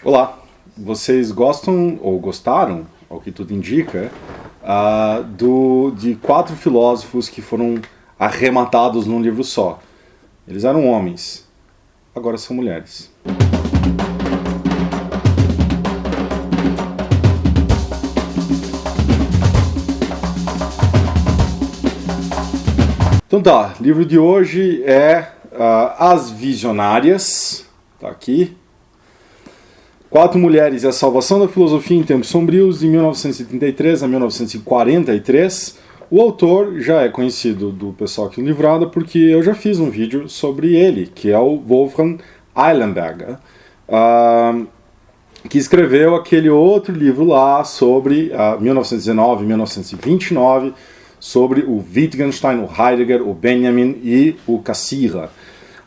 Olá, vocês gostam ou gostaram, ao que tudo indica, de quatro filósofos que foram arrematados num livro só. Eles eram homens, agora são mulheres. Então tá, o livro de hoje é As Visionárias, tá aqui. Quatro Mulheres e a Salvação da Filosofia em Tempos Sombrios, de 1933 a 1943. O autor já é conhecido do pessoal aqui no Livrada, porque eu já fiz um vídeo sobre ele, que é o Wolfgang Eilenberger, que escreveu aquele outro livro lá sobre 1919 e 1929, sobre o Wittgenstein, o Heidegger, o Benjamin e o Cassirer.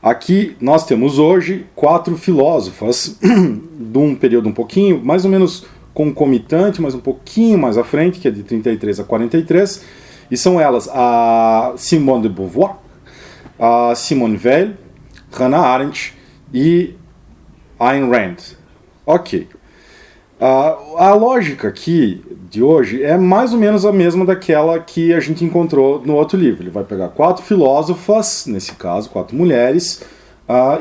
Aqui nós temos hoje quatro filósofas de um período um pouquinho, mais ou menos concomitante, mas um pouquinho mais à frente, que é de 33 a 43, e são elas a Simone de Beauvoir, a Simone Weil, Hannah Arendt e Ayn Rand. Ok. A lógica aqui de hoje é mais ou menos a mesma daquela que a gente encontrou no outro livro. Ele vai pegar quatro filósofas, nesse caso, quatro mulheres,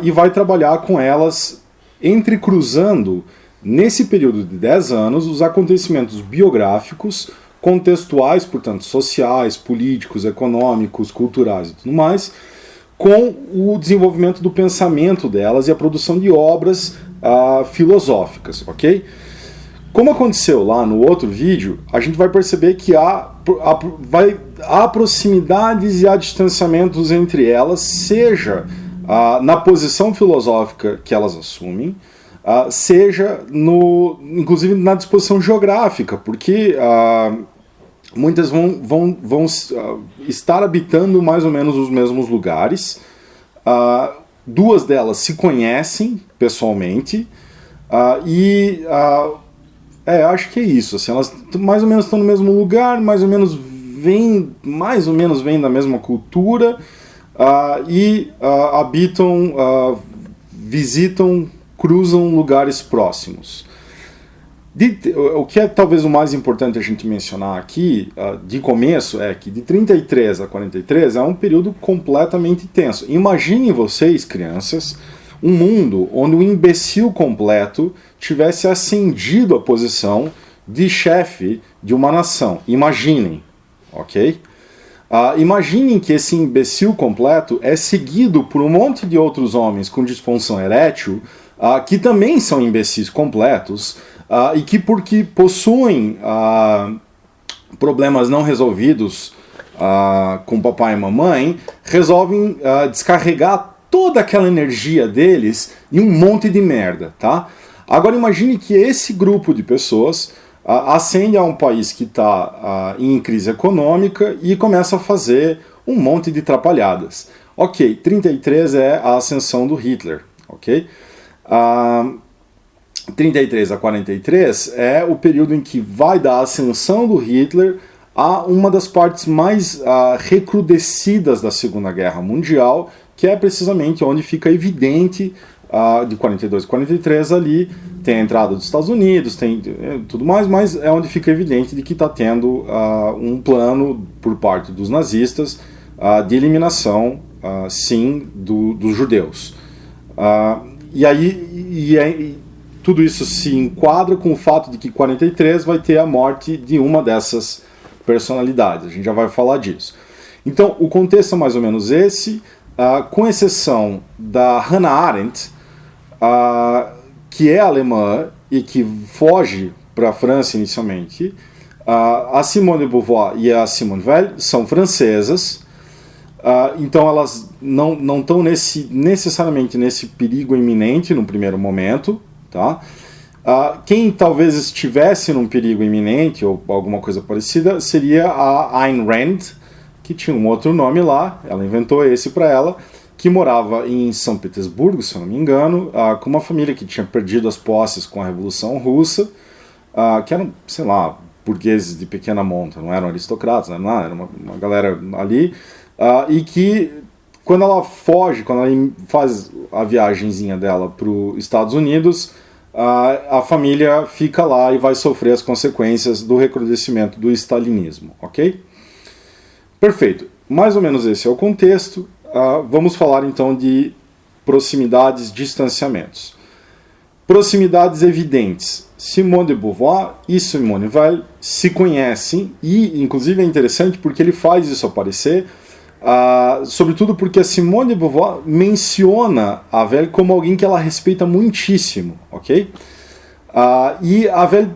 e vai trabalhar com elas, entrecruzando, nesse período de 10 anos, os acontecimentos biográficos, contextuais, portanto, sociais, políticos, econômicos, culturais e tudo mais, com o desenvolvimento do pensamento delas e a produção de obras filosóficas, ok? Como aconteceu lá no outro vídeo, a gente vai perceber que há proximidades e há distanciamentos entre elas, seja na posição filosófica que elas assumem, seja inclusive na disposição geográfica, porque muitas vão estar habitando mais ou menos os mesmos lugares. Duas delas se conhecem pessoalmente acho que é isso. Assim, elas mais ou menos estão no mesmo lugar, mais ou menos vêm da mesma cultura habitam, visitam, cruzam lugares próximos. O que é talvez o mais importante a gente mencionar aqui, de começo, é que de 33 a 43 é um período completamente tenso. Imaginem vocês, crianças, um mundo onde o imbecil completo tivesse ascendido à posição de chefe de uma nação. Imaginem, ok? Imaginem que esse imbecil completo é seguido por um monte de outros homens com disfunção erétil, que também são imbecis completos, e que, porque possuem problemas não resolvidos com papai e mamãe, resolvem descarregar toda aquela energia deles em um monte de merda, tá? Agora imagine que esse grupo de pessoas ascende a um país que está em crise econômica e começa a fazer um monte de trapalhadas. Ok, 33 é a ascensão do Hitler, ok? 33 a 43 é o período em que vai da ascensão do Hitler a uma das partes mais recrudescidas da Segunda Guerra Mundial, que é precisamente onde fica evidente, de 42 a 43 ali, tem a entrada dos Estados Unidos, tem tudo mais, mas é onde fica evidente de que está tendo um plano por parte dos nazistas de eliminação, sim, dos judeus. Tudo isso se enquadra com o fato de que 43 vai ter a morte de uma dessas personalidades, a gente já vai falar disso. Então, o contexto é mais ou menos esse, com exceção da Hannah Arendt, que é alemã e que foge para a França inicialmente. A Simone de Beauvoir e a Simone Weil são francesas, então elas não estão necessariamente nesse perigo iminente no primeiro momento. Tá? Quem talvez estivesse num perigo iminente ou alguma coisa parecida seria a Ayn Rand, que tinha um outro nome lá, ela inventou esse para ela, que morava em São Petersburgo, se eu não me engano, com uma família que tinha perdido as posses com a Revolução Russa, que eram, sei lá, burgueses de pequena monta, não eram aristocratas, não era uma galera ali, e que quando ela foge, quando ela faz a viagenzinha dela para os Estados Unidos, a família fica lá e vai sofrer as consequências do recrudescimento do stalinismo, ok? Perfeito. Mais ou menos esse é o contexto. Vamos falar então de proximidades, distanciamentos. Proximidades evidentes. Simone de Beauvoir e Simone Weil se conhecem e, inclusive, é interessante porque ele faz isso aparecer, sobretudo porque a Simone de Beauvoir menciona a Weil como alguém que ela respeita muitíssimo, ok? E a Weil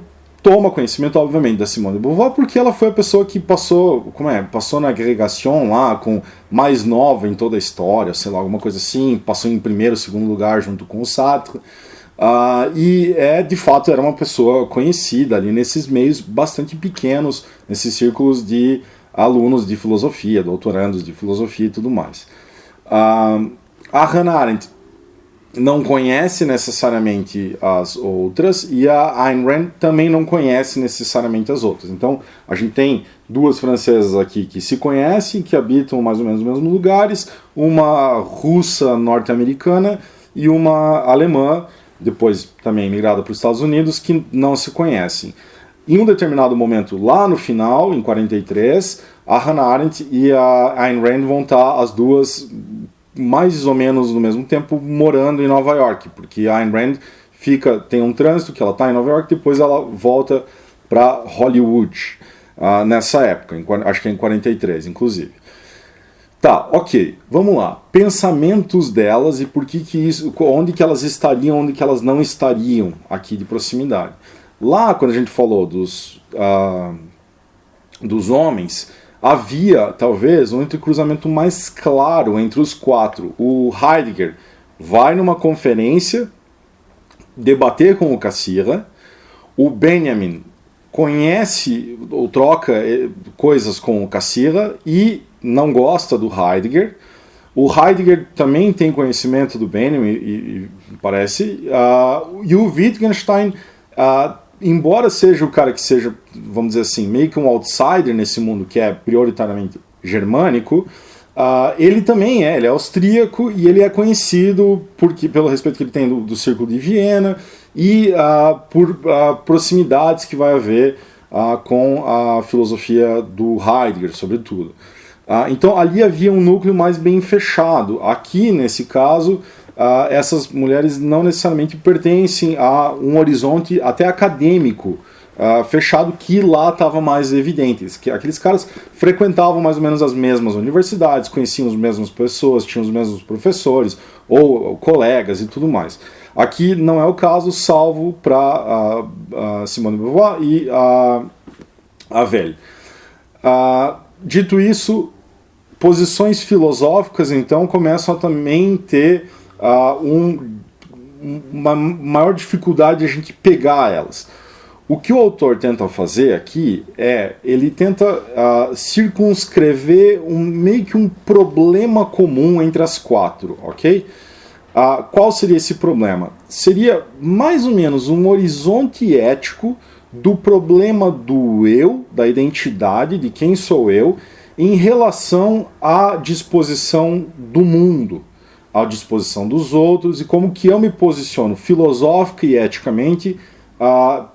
toma conhecimento, obviamente, da Simone de Beauvoir porque ela foi a pessoa que passou na agregação lá, com mais nova em toda a história, sei lá, alguma coisa assim, passou em primeiro, segundo lugar junto com o Sartre. E de fato era uma pessoa conhecida ali nesses meios bastante pequenos, nesses círculos de alunos de filosofia, doutorandos de filosofia e tudo mais. A Hannah Arendt não conhece necessariamente as outras e a Ayn Rand também não conhece necessariamente as outras. Então a gente tem duas francesas aqui que se conhecem, que habitam mais ou menos nos mesmos lugares, uma russa norte-americana e uma alemã, depois também migrada para os Estados Unidos, que não se conhecem. Em um determinado momento, lá no final, em 43, a Hannah Arendt e a Ayn Rand vão estar as duas mais ou menos no mesmo tempo morando em Nova York, porque a Ayn Rand tem um trânsito que ela está em Nova York, depois ela volta para Hollywood, nessa época, acho que é em 43, inclusive. Tá, ok, vamos lá. Pensamentos delas e por que isso, onde que elas estariam, onde que elas não estariam aqui de proximidade. Lá, quando a gente falou dos homens, havia talvez um entrecruzamento mais claro entre os quatro. O Heidegger vai numa conferência debater com o Cassirer, o Benjamin conhece ou troca coisas com o Cassirer e não gosta do Heidegger. O Heidegger também tem conhecimento do Benjamin, parece, e o Wittgenstein, embora seja o cara que seja, vamos dizer assim, meio que um outsider nesse mundo que é prioritariamente germânico, ele também ele é austríaco e ele é conhecido pelo respeito que ele tem do Círculo de Viena e por proximidades que vai haver com a filosofia do Heidegger, sobretudo. Então ali havia um núcleo mais bem fechado. Aqui, nesse caso, essas mulheres não necessariamente pertencem a um horizonte até acadêmico fechado, que lá estava mais evidente. Aqueles caras frequentavam mais ou menos as mesmas universidades, conheciam as mesmas pessoas, tinham os mesmos professores ou colegas e tudo mais. Aqui não é o caso, salvo para Simone de Beauvoir e a Weil. Dito isso, posições filosóficas, então, começam a também ter uma maior dificuldade de a gente pegar elas. O que o autor tenta fazer aqui ele tenta circunscrever meio que um problema comum entre as quatro, ok? Qual seria esse problema? Seria mais ou menos um horizonte ético do problema do eu, da identidade, de quem sou eu, em relação à disposição do mundo, à disposição dos outros e como que eu me posiciono filosófica e eticamente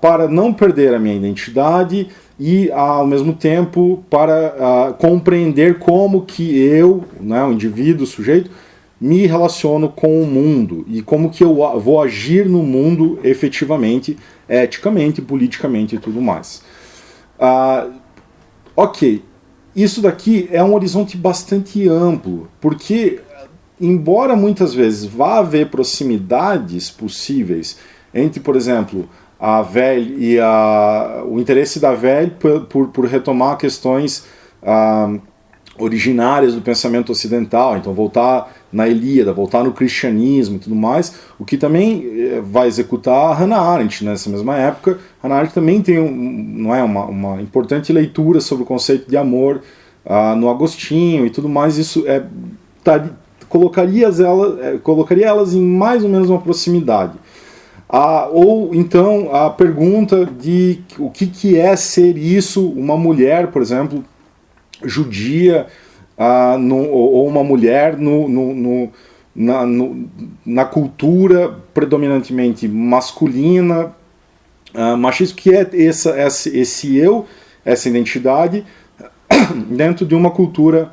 para não perder a minha identidade e, ao mesmo tempo, para compreender como que eu, o indivíduo, o sujeito, me relaciono com o mundo e como que eu vou agir no mundo efetivamente, eticamente, politicamente e tudo mais. Ok, isso daqui é um horizonte bastante amplo, porque, embora muitas vezes vá haver proximidades possíveis entre, por exemplo, a Weil e o interesse da Weil por retomar questões originárias do pensamento ocidental, então voltar na Ilíada, voltar no cristianismo e tudo mais, o que também vai executar a Hannah Arendt nessa mesma época. Hannah Arendt também tem uma importante leitura sobre o conceito de amor no Agostinho e tudo mais. Isso colocaria elas em mais ou menos uma proximidade. Ou então a pergunta de o que é ser isso, uma mulher, por exemplo, judia, ou uma mulher na cultura predominantemente masculina, machismo, que é esse eu, essa identidade, dentro de uma cultura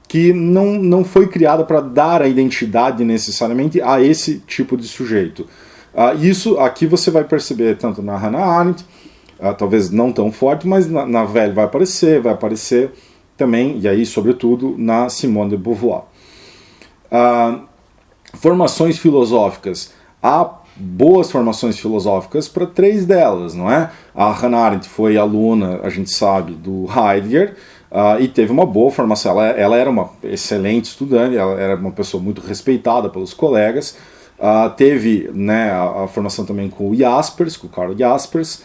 que não foi criada para dar a identidade necessariamente a esse tipo de sujeito. Isso aqui você vai perceber tanto na Hannah Arendt, talvez não tão forte, mas na Velle vai aparecer também, e aí sobretudo na Simone de Beauvoir. Formações filosóficas. Há boas formações filosóficas para 3 delas, não é? A Hannah Arendt foi aluna, a gente sabe, do Heidegger, e teve uma boa formação. Ela era uma excelente estudante, ela era uma pessoa muito respeitada pelos colegas. Teve, né, a formação também com o Jaspers, com o Karl Jaspers.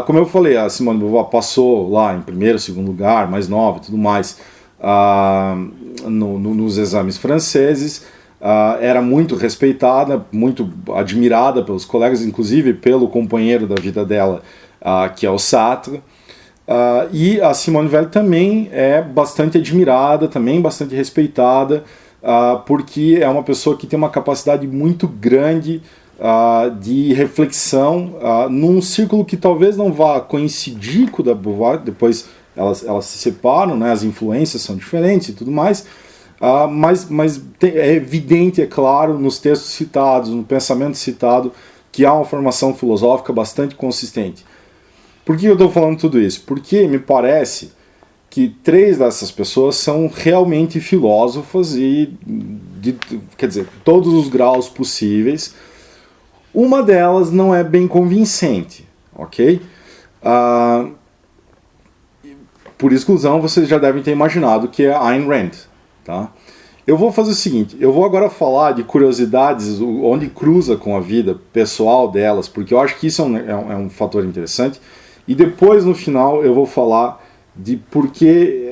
Como eu falei, a Simone de Beauvoir passou lá em primeiro, segundo lugar, mais nova e tudo mais, nos exames franceses. Era muito respeitada, muito admirada pelos colegas, inclusive pelo companheiro da vida dela, que é o Sartre. E a Simone Weil também é bastante admirada, também bastante respeitada, porque é uma pessoa que tem uma capacidade muito grande de reflexão num círculo que talvez não vá coincidir com o da Beauvoir. Depois elas se separam, né, as influências são diferentes e tudo mais, mas é evidente, é claro, nos textos citados, no pensamento citado, que há uma formação filosófica bastante consistente. Por que eu estou falando tudo isso? Porque me parece que 3 dessas pessoas são realmente filósofas e, quer dizer, todos os graus possíveis. Uma delas não é bem convincente, ok? Por exclusão, vocês já devem ter imaginado que é Ayn Rand, tá? Eu vou fazer o seguinte, eu vou agora falar de curiosidades, onde cruza com a vida pessoal delas, porque eu acho que isso é um fator interessante, e depois, no final, eu vou falar de por que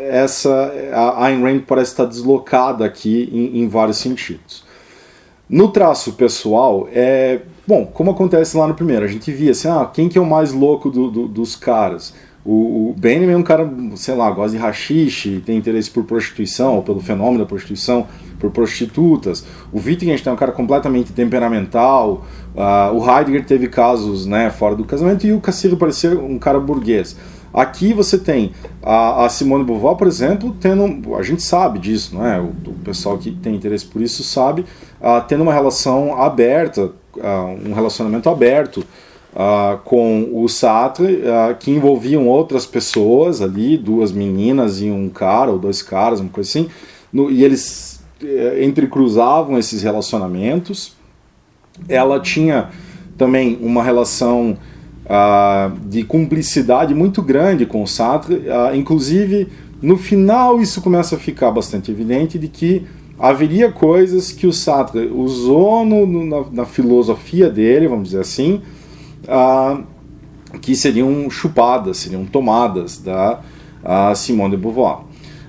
a Ayn Rand parece estar deslocada aqui em vários sentidos. No traço pessoal, bom, como acontece lá no primeiro, a gente via assim, quem que é o mais louco dos caras? O Benjamin é um cara, sei lá, gosta de haxixe, tem interesse por prostituição, ou pelo fenômeno da prostituição, por prostitutas. O Wittgenstein é um cara completamente temperamental. O Heidegger teve casos, né, fora do casamento, e o Cassirer parecia um cara burguês. Aqui você tem a Simone de Beauvoir, por exemplo, a gente sabe disso, não é? O pessoal que tem interesse por isso sabe, tendo uma relação aberta, um relacionamento aberto, com o Sartre, que envolviam outras pessoas ali, 2 meninas e um cara, ou 2 caras, uma coisa assim, e eles entrecruzavam esses relacionamentos. Ela tinha também uma relação de cumplicidade muito grande com o Sartre, inclusive no final isso começa a ficar bastante evidente de que haveria coisas que o Sartre usou na filosofia dele, vamos dizer assim, que seriam chupadas, seriam tomadas da Simone de Beauvoir.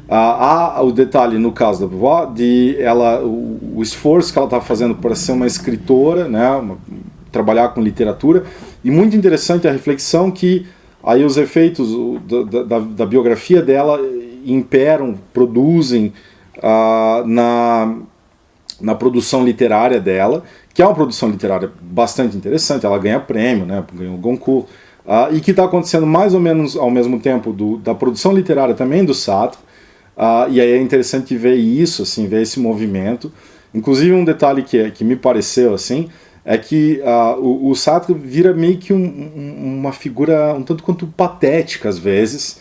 Há o detalhe no caso da Beauvoir o esforço que ela está fazendo para ser uma escritora, né, trabalhar com literatura, e muito interessante a reflexão que aí os efeitos da biografia dela imperam, produzem na produção literária dela, que é uma produção literária bastante interessante. Ela ganha prêmio, né, ganhou o Goncourt, e que está acontecendo mais ou menos ao mesmo tempo da produção literária também do Sartre, e aí é interessante ver isso, assim, ver esse movimento. Inclusive um detalhe que me pareceu assim, é que o Sartre vira meio que uma figura um tanto quanto patética às vezes,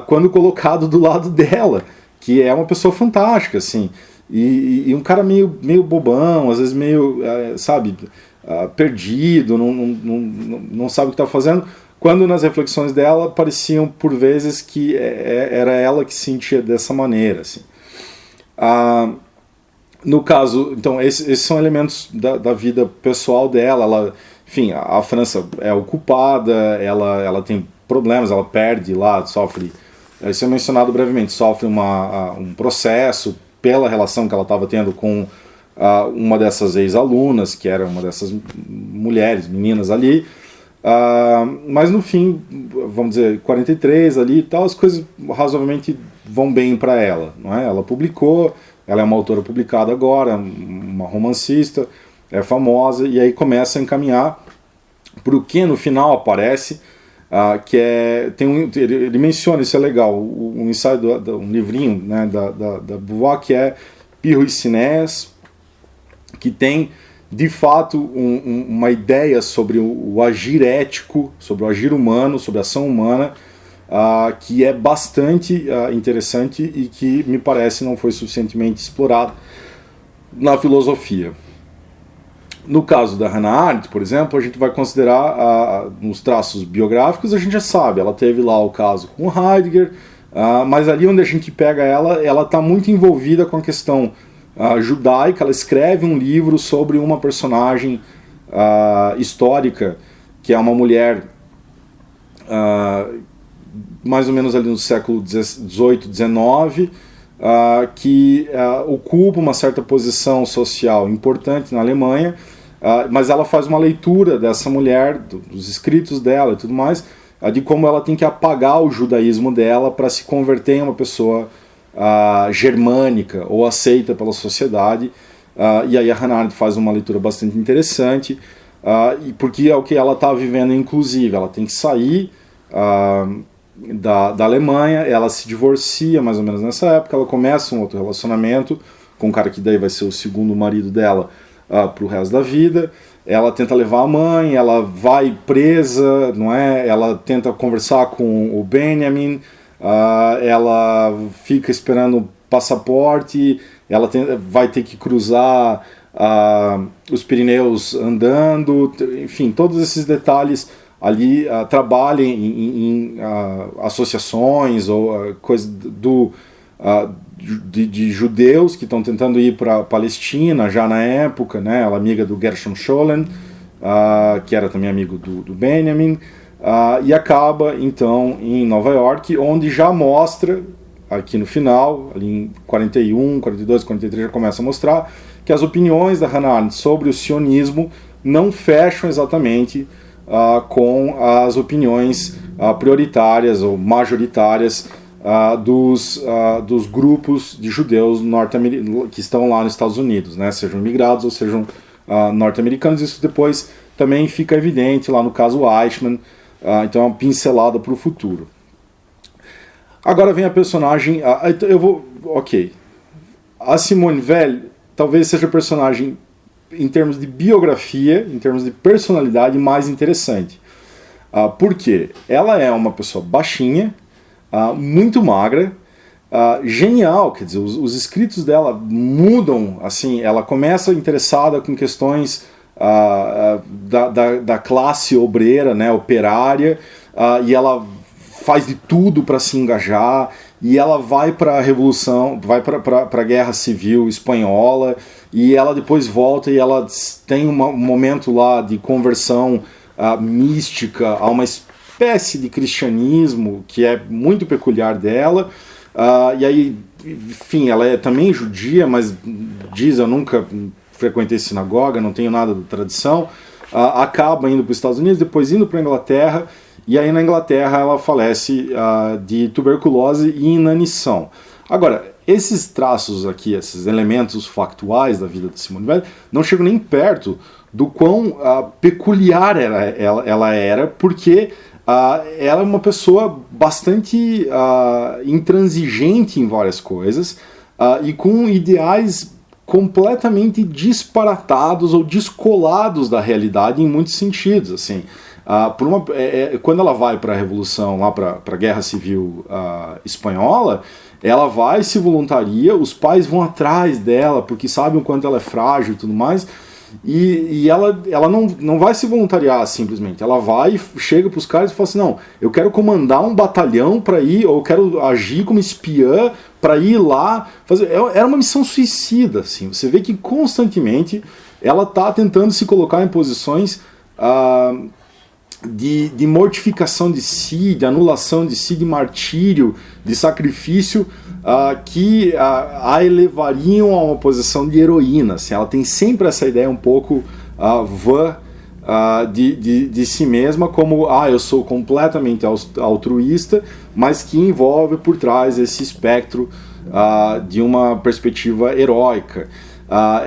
quando colocado do lado dela, que é uma pessoa fantástica, assim, e um cara meio bobão, às vezes meio, sabe, perdido, não sabe o que está fazendo, quando nas reflexões dela pareciam por vezes que era ela que se sentia dessa maneira, assim. No caso, então, esses são elementos da vida pessoal dela. Enfim, a França é ocupada, ela tem problemas, ela perde lá, sofre, isso é mencionado brevemente, sofre um processo pela relação que ela estava tendo com uma dessas ex-alunas, que era uma dessas meninas ali, mas no fim, vamos dizer, 43 ali e tal, as coisas razoavelmente vão bem para ela, não é? Ela publicou, ela é uma autora publicada agora, uma romancista, é famosa, e aí começa a encaminhar para o que no final aparece, que é, ele menciona, isso é legal, um ensaio, um livrinho, né, da Beauvoir, que é Pirro e Cinés, que tem de fato uma ideia sobre o agir ético, sobre o agir humano, sobre a ação humana, que é bastante interessante e que me parece não foi suficientemente explorado na filosofia. No caso da Hannah Arendt, por exemplo, a gente vai considerar nos traços biográficos, a gente já sabe, ela teve lá o caso com Heidegger, mas ali onde a gente pega ela está muito envolvida com a questão judaica. Ela escreve um livro sobre uma personagem histórica, que é uma mulher mais ou menos ali no século XVIII, XIX, que ocupa uma certa posição social importante na Alemanha, mas ela faz uma leitura dessa mulher, dos escritos dela e tudo mais, de como ela tem que apagar o judaísmo dela para se converter em uma pessoa germânica ou aceita pela sociedade. E aí a Hannah Arendt faz uma leitura bastante interessante, porque é o que ela está vivendo, inclusive. Ela tem que sair da Alemanha, ela se divorcia mais ou menos nessa época, ela começa um outro relacionamento com um cara que daí vai ser o segundo marido dela para o resto da vida. Ela tenta levar a mãe, ela vai presa, não é? Ela tenta conversar com o Benjamin, ela fica esperando o passaporte, ela vai ter que cruzar os Pirineus andando, enfim, todos esses detalhes ali. Trabalha em associações ou coisa de judeus que estão tentando ir para a Palestina já na época, né? Ela é amiga do Gershom Scholem, que era também amigo do Benjamin, e acaba então em Nova York, onde já mostra, aqui no final, ali em 41, 42, 43, já começa a mostrar que as opiniões da Hannah Arendt sobre o sionismo não fecham exatamente com as opiniões prioritárias ou majoritárias dos grupos de judeus que estão lá nos Estados Unidos, né, sejam imigrados ou sejam norte-americanos. Isso depois também fica evidente lá no caso Eichmann, então é uma pincelada para o futuro. Agora vem a personagem, a Simone Weil talvez seja a personagem em termos de biografia, em termos de personalidade, mais interessante. Por quê? Ela é uma pessoa baixinha, muito magra, genial, quer dizer, os escritos dela mudam, assim, ela começa interessada com questões da classe obreira, né, operária, e ela faz de tudo para se engajar, e ela vai para a Revolução, vai para a Guerra Civil Espanhola, e ela depois volta e ela tem um momento lá de conversão mística a uma espécie de cristianismo que é muito peculiar dela, e aí, enfim, ela é também judia, mas diz: eu nunca frequentei sinagoga, não tenho nada da tradição, acaba indo para os Estados Unidos, depois indo para a Inglaterra, e aí na Inglaterra ela falece de tuberculose e inanição. Agora, esses traços aqui, esses elementos factuais da vida de Simone Weil, não chegam nem perto do quão peculiar ela era, porque ela é uma pessoa bastante intransigente em várias coisas, e com ideais completamente disparatados ou descolados da realidade em muitos sentidos, assim. Quando ela vai para a Revolução, lá para a Guerra Civil Espanhola, ela vai, se voluntaria, os pais vão atrás dela, porque sabem o quanto ela é frágil e tudo mais, e ela não vai se voluntariar simplesmente, ela vai, chega para os caras e fala assim: não, eu quero comandar um batalhão para ir, ou eu quero agir como espiã para ir lá fazer. Era uma missão suicida, assim. Você vê que constantemente ela está tentando se colocar em posições de mortificação de si, de anulação de si, de martírio, de sacrifício, que a elevariam a uma posição de heroína. Assim. Ela tem sempre essa ideia um pouco vã de si mesma, como eu sou completamente altruísta, mas que envolve por trás esse espectro de uma perspectiva heróica.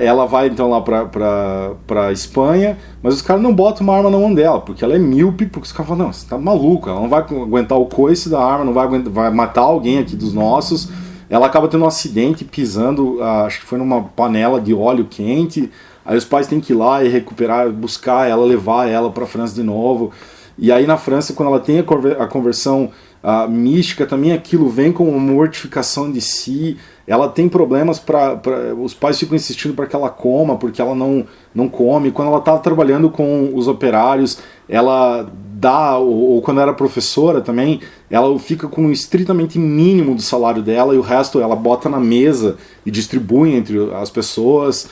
Ela vai então lá pra Espanha, mas os caras não botam uma arma na mão dela, porque ela é míope, porque os caras falam, não, você tá maluco, ela não vai aguentar o coice da arma, não vai matar alguém aqui dos nossos. Ela acaba tendo um acidente pisando, acho que foi numa panela de óleo quente, aí os pais têm que ir lá e recuperar, buscar ela, levar ela pra França de novo. E aí na França, quando ela tem a conversão mística, também aquilo vem com uma mortificação de si. Ela tem problemas os pais ficam insistindo para que ela coma, porque ela não come. Quando ela está trabalhando com os operários, ela dá, ou quando era professora também, ela fica com o estritamente mínimo do salário dela e o resto ela bota na mesa e distribui entre as pessoas.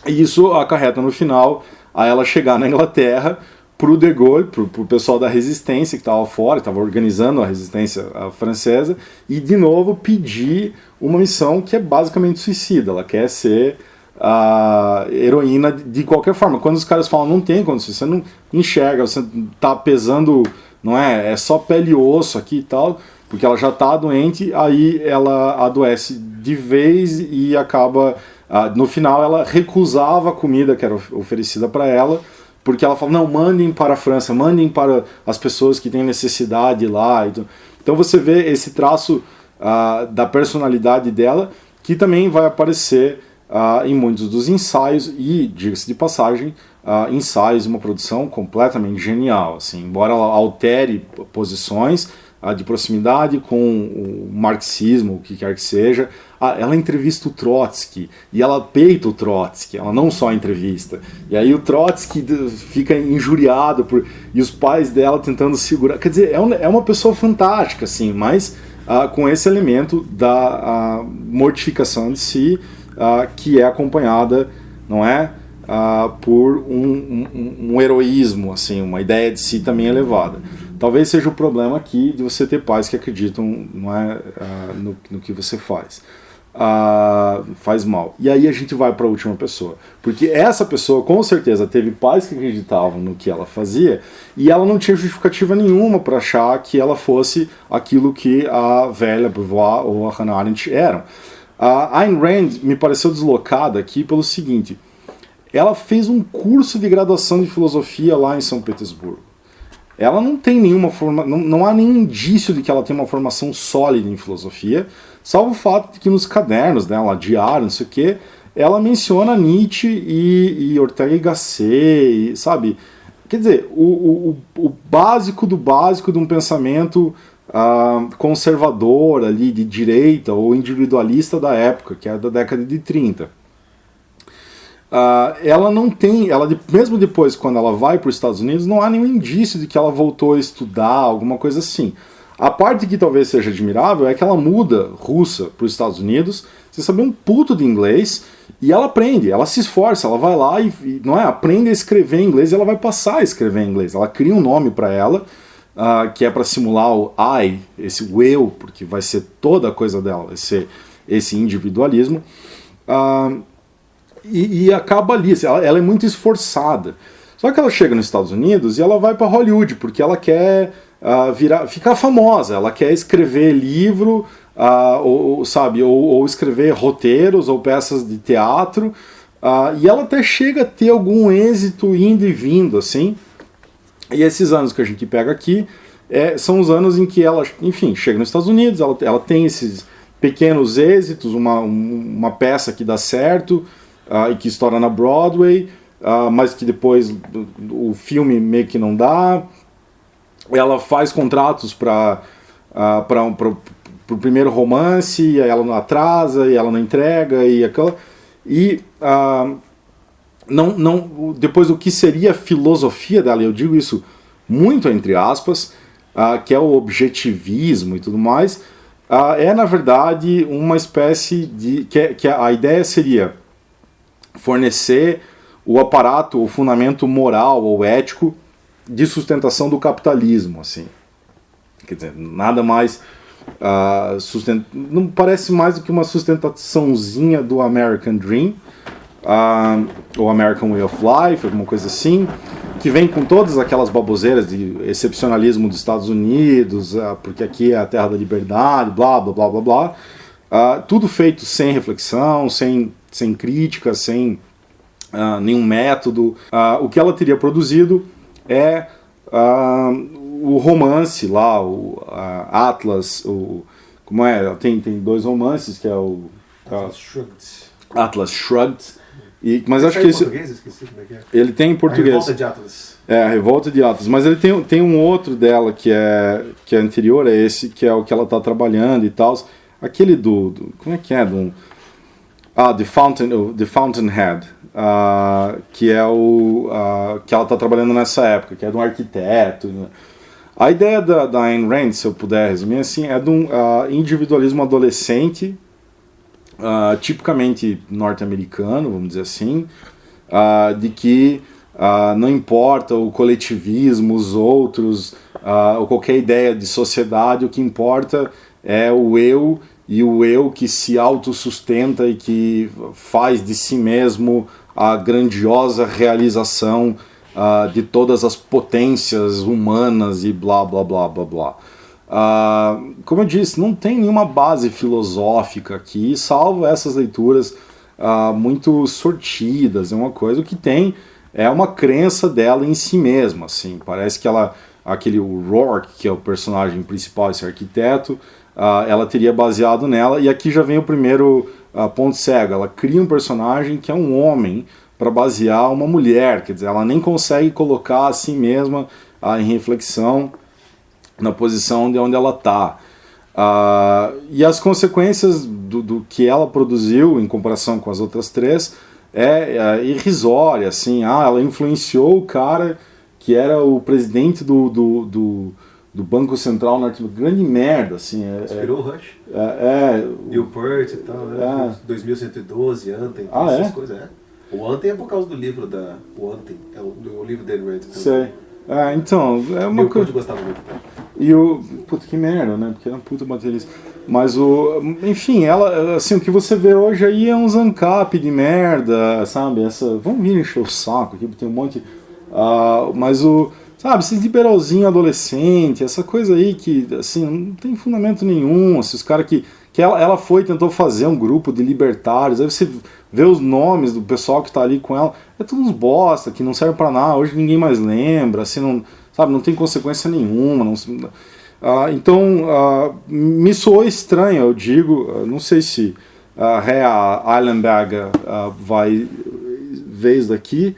E isso acarreta no final a ela chegar na Inglaterra, pro De Gaulle, pro pessoal da resistência que estava fora, estava organizando a resistência francesa, e de novo pedir uma missão que é basicamente suicida. Ela quer ser heroína de qualquer forma. Quando os caras falam, não tem condição, você não enxerga, você tá pesando, não é só pele e osso aqui e tal, porque ela já está doente, aí ela adoece de vez e acaba, no final ela recusava a comida que era oferecida para ela, porque ela fala, não, mandem para a França, mandem para as pessoas que têm necessidade lá. Então você vê esse traço da personalidade dela, que também vai aparecer em muitos dos ensaios, e, diga-se de passagem, ensaios de uma produção completamente genial. Assim, embora ela altere posições de proximidade com o marxismo, o que quer que seja, ela entrevista o Trotsky, e ela peita o Trotsky, ela não só entrevista. E aí o Trotsky fica injuriado, e os pais dela tentando segurar. Quer dizer, é uma pessoa fantástica, assim, mas com esse elemento da mortificação de si, que é acompanhada, não é, por um heroísmo, assim, uma ideia de si também elevada. Talvez seja o problema aqui de você ter pais que acreditam, não é, no que você faz. Faz mal. E aí a gente vai para a última pessoa, porque essa pessoa com certeza teve pais que acreditavam no que ela fazia e ela não tinha justificativa nenhuma para achar que ela fosse aquilo que a velha Beauvoir ou a Hannah Arendt eram. A Ayn Rand me pareceu deslocada aqui pelo seguinte: ela fez um curso de graduação de filosofia lá em São Petersburgo. Ela não tem nenhuma não há nenhum indício de que ela tem uma formação sólida em filosofia, salvo o fato de que nos cadernos dela, diário, não sei o quê, ela menciona Nietzsche e Ortega y Gasset, sabe? Quer dizer, o básico do básico de um pensamento conservador ali, de direita ou individualista da época, que é da década de 30. Ela não tem, mesmo depois, quando ela vai para os Estados Unidos, não há nenhum indício de que ela voltou a estudar, alguma coisa assim. A parte que talvez seja admirável é que ela muda russa para os Estados Unidos, sem saber um puto de inglês, e ela aprende, ela se esforça, ela vai lá e não é, aprende a escrever em inglês, e ela vai passar a escrever em inglês. Ela cria um nome para ela, que é para simular o I, o eu, porque vai ser toda a coisa dela, vai ser esse individualismo. E acaba ali, ela é muito esforçada. Só que ela chega nos Estados Unidos e ela vai para Hollywood, porque ela quer ficar famosa, ela quer escrever livro, ou escrever roteiros ou peças de teatro, e ela até chega a ter algum êxito indo e vindo, assim. E esses anos que a gente pega aqui são os anos em que ela, enfim, chega nos Estados Unidos, ela tem esses pequenos êxitos, uma peça que dá certo, e que estoura na Broadway, mas que depois o filme meio que não dá. Ela faz contratos para o primeiro romance, e aí ela não atrasa, e ela não entrega, depois o que seria a filosofia dela, eu digo isso muito entre aspas, que é o objetivismo e tudo mais, é na verdade uma espécie de... que a ideia seria fornecer o aparato, o fundamento moral ou ético de sustentação do capitalismo, assim. Quer dizer, nada mais não parece mais do que uma sustentaçãozinha do American Dream, ou American Way of Life, alguma coisa assim. que vem com todas aquelas baboseiras de excepcionalismo dos Estados Unidos, porque aqui é a terra da liberdade, blá, blá, blá, blá, blá. Tudo feito sem reflexão, sem crítica, sem nenhum método. O que ela teria produzido é o romance lá, o Atlas, como é? Tem dois romances, que é o Atlas Shrugged. Mas acho que esse, português? Esqueci como é que é. ele tem em português. A Revolta de Atlas. A Revolta de Atlas. Mas ele tem um outro dela que é anterior a esse, que é o que ela está trabalhando e tal. Aquele como é que é? The Fountainhead. Que é que ela está trabalhando nessa época, que é de um arquiteto. Né? A ideia da Ayn Rand, se eu puder resumir assim, é de um individualismo adolescente, tipicamente norte-americano, vamos dizer assim, de que não importa o coletivismo, os outros, ou qualquer ideia de sociedade, o que importa é o eu, e o eu que se autossustenta e que faz de si mesmo a grandiosa realização de todas as potências humanas e blá, blá, blá, blá, blá. Como eu disse, não tem nenhuma base filosófica aqui, salvo essas leituras muito sortidas. É uma coisa que tem, é uma crença dela em si mesma. Assim. Parece que aquele Rourke, que é o personagem principal, esse arquiteto, ela teria baseado nela. E aqui já vem o primeiro ponto cego. Ela cria um personagem que é um homem para basear uma mulher. Quer dizer, ela nem consegue colocar a si mesma em reflexão na posição de onde ela está. E as consequências do que ela produziu em comparação com as outras três é irrisória. Assim, ela influenciou o cara que era o presidente do Banco Central norte-americano. Grande merda. Assim, Inspirou o Rush. Newport e tal, né? 2112, Anten, essas coisas. O Anten é por causa do livro o Anten, é o livro dele, Red. Sei. Então, é uma coisa. Gostava muito. Puta que merda, né? Porque era uma puta baterista. Mas enfim, ela, assim, o que você vê hoje aí é uns ANCAP de merda, sabe? Vamos vir encher o saco aqui, tem um monte. Mas sabe, esse liberalzinho adolescente, essa coisa aí que, assim, não tem fundamento nenhum. Esses caras que ela tentou fazer um grupo de libertários, aí você vê os nomes do pessoal que tá ali com ela, é tudo uns bosta, que não serve pra nada, hoje ninguém mais lembra, assim, não, sabe, não tem consequência nenhuma. Então, me soou estranho, eu digo, não sei se a Rea Eilenberg vai ver isso daqui,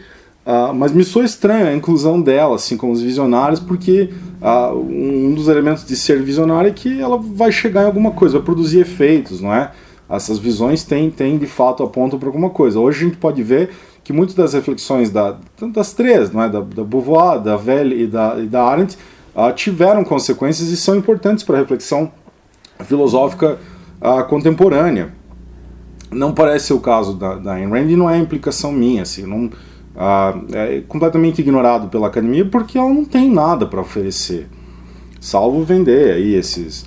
mas me soou estranho a inclusão dela, assim, como os visionários, porque um dos elementos de ser visionário é que ela vai chegar em alguma coisa, vai produzir efeitos, não é? Essas visões têm de fato apontam para alguma coisa. Hoje a gente pode ver que muitas das reflexões das três, não é? da Beauvoir, da Velle e da Arendt, tiveram consequências e são importantes para a reflexão filosófica contemporânea. Não parece ser o caso da Ayn Rand e não é implicação minha, assim, não, é completamente ignorado pela academia porque ela não tem nada para oferecer, salvo vender aí esses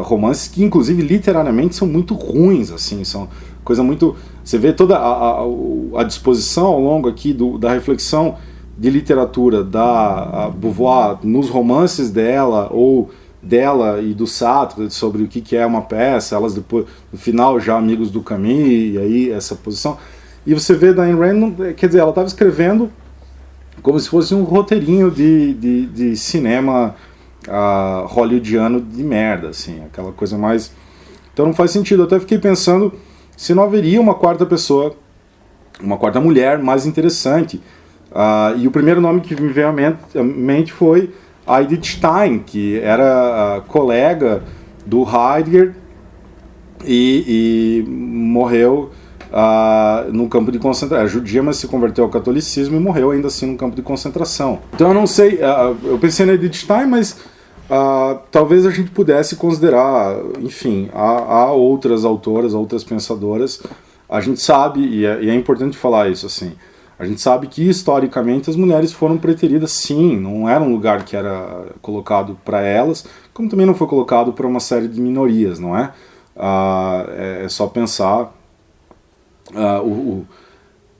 romances que inclusive literariamente são muito ruins, assim, são coisa muito... Você vê toda a disposição ao longo aqui da reflexão de literatura da Beauvoir nos romances dela, ou dela e do Sartre, sobre o que é uma peça, elas depois, no final, já amigos do Camus, e aí essa posição. E você vê da Ayn Rand, quer dizer, ela estava escrevendo como se fosse um roteirinho de cinema hollywoodiano de merda, assim, aquela coisa mais... Então não faz sentido. Eu até fiquei pensando se não haveria uma quarta pessoa, uma quarta mulher mais interessante. E o primeiro nome que me veio à mente foi a Edith Stein, que era colega do Heidegger e morreu num campo de concentração. Era judia, mas se converteu ao catolicismo e morreu ainda assim num campo de concentração. Então eu não sei, eu pensei na Edith Stein, mas talvez a gente pudesse considerar, enfim, há outras autoras, outras pensadoras. A gente sabe, e é importante falar isso, assim, a gente sabe que historicamente as mulheres foram preteridas, sim, não era um lugar que era colocado para elas, como também não foi colocado para uma série de minorias, não é? É só pensar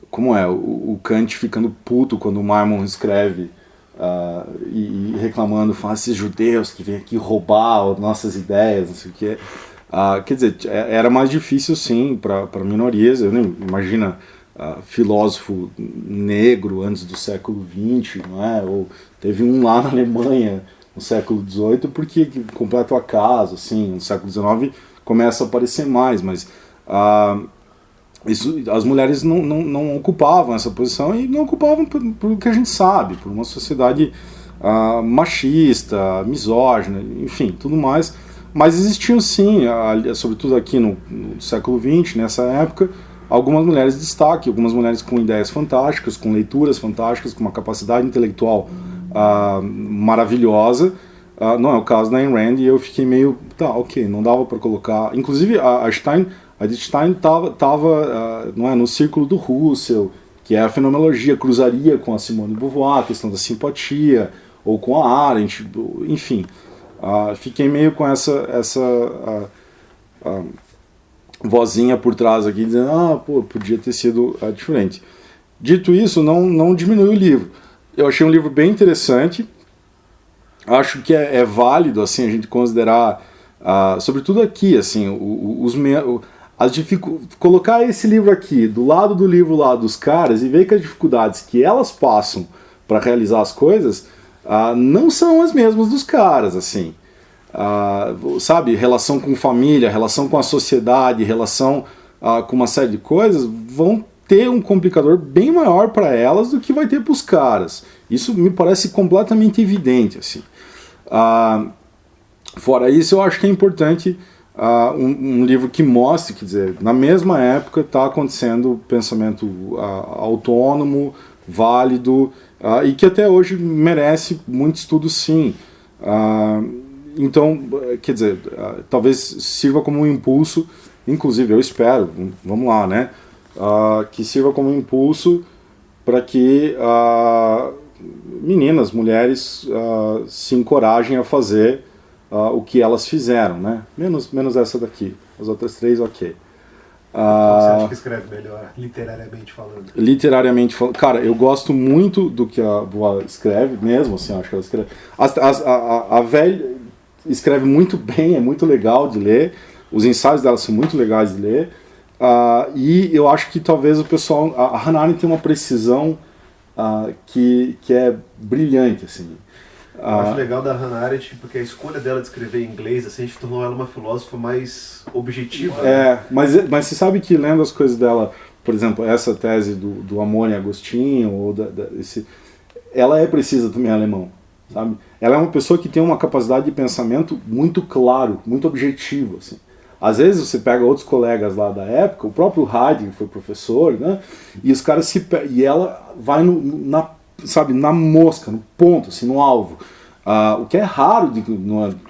como é, o Kant ficando puto quando o Maimon escreve e reclamando, fala, esses judeus que vêm aqui roubar nossas ideias, não sei o que. Quer dizer, era mais difícil sim para minorias. Eu nem imagina filósofo negro antes do século XX, não é? Ou teve um lá na Alemanha no século XVIII, porque completo acaso, assim, no século XIX começa a aparecer mais, mas as mulheres não ocupavam essa posição, e não ocupavam por que a gente sabe, por uma sociedade machista, misógina, enfim, tudo mais. Mas existiam sim, sobretudo aqui no século XX, nessa época, algumas mulheres de destaque, algumas mulheres com ideias fantásticas, com leituras fantásticas, com uma capacidade intelectual maravilhosa. Não é o caso da Ayn Rand, e eu fiquei meio, ok, não dava para colocar. Inclusive a Edith Stein estava no círculo do Russell, que é a fenomenologia, cruzaria com a Simone de Beauvoir, a questão da simpatia, ou com a Arendt, enfim. Fiquei meio com essa vozinha por trás aqui, dizendo, podia ter sido diferente. Dito isso, não diminui o livro. Eu achei um livro bem interessante. Acho que é válido assim, a gente considerar, sobretudo aqui, assim, colocar esse livro aqui do lado do livro lá dos caras e ver que as dificuldades que elas passam para realizar as coisas não são as mesmas dos caras, assim. Sabe, relação com família, relação com a sociedade, relação com uma série de coisas, vão ter um complicador bem maior para elas do que vai ter para os caras. Isso me parece completamente evidente, assim. Fora isso, eu acho que é importante um livro que mostre, quer dizer, na mesma época está acontecendo pensamento autônomo, válido, e que até hoje merece muito estudo, sim. Então, quer dizer, talvez sirva como um impulso, inclusive eu espero, vamos lá, né, que sirva como um impulso para que meninas, mulheres se encorajem a fazer o que elas fizeram, né, menos essa daqui, as outras três, ok. Você acha que escreve melhor, literariamente falando? Literariamente falando, cara, eu gosto muito do que a Beauvoir escreve, mesmo assim, acho que ela escreve. A velha escreve muito bem, é muito legal de ler, os ensaios dela são muito legais de ler, e eu acho que talvez o pessoal, a Hannah Arendt tem uma precisão que é brilhante, assim. Eu acho legal da Hannah Arendt porque a escolha dela de escrever em inglês, assim, a gente tornou ela uma filósofa mais objetiva. Né? Mas você sabe que lendo as coisas dela, por exemplo, essa tese do Amor em Agostinho, ou ela é precisa também alemão, sabe? Ela é uma pessoa que tem uma capacidade de pensamento muito claro, muito objetivo, assim. Às vezes você pega outros colegas lá da época, o próprio Heidegger foi professor, né? E os caras e ela vai na mosca, no ponto, assim, no alvo. O que é raro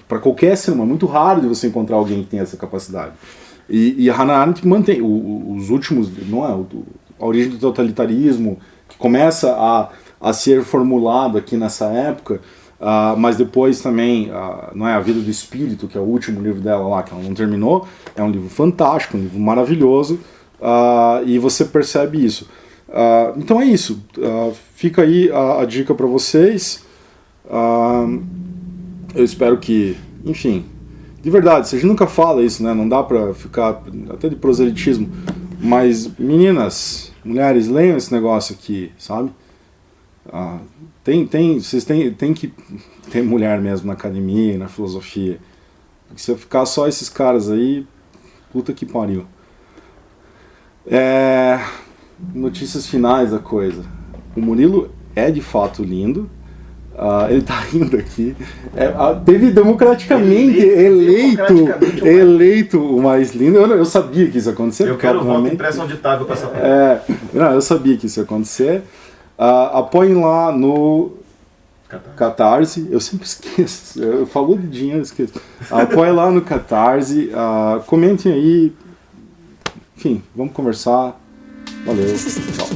para qualquer ser humano, muito raro de você encontrar alguém que tem essa capacidade. E a Hannah Arendt mantém os últimos, não é, a origem do totalitarismo, que começa a ser formulado aqui nessa época. Mas depois também, não é, A Vida do Espírito, que é o último livro dela lá, que ela não terminou, é um livro fantástico, um livro maravilhoso, e você percebe isso. Então é isso, fica aí a dica para vocês. Eu espero que, enfim, de verdade, se a gente nunca fala isso, né, não dá para ficar até de proselitismo, mas meninas, mulheres, leiam esse negócio aqui, sabe? Vocês têm que ter mulher mesmo na academia e na filosofia. Porque se eu ficar só esses caras aí, puta que pariu. Notícias finais da coisa. O Murilo é de fato lindo. Ele tá rindo aqui. Teve democraticamente eleito o mais lindo. Eu sabia que isso ia acontecer. Eu quero voto impresso auditável para essa eu sabia que isso ia acontecer. Apoiem lá no Catarse. Eu sempre esqueço. Eu falo de dinheiro, eu esqueço. Apoiem lá no Catarse. Comentem aí. Enfim, vamos conversar. Valeu. Tchau.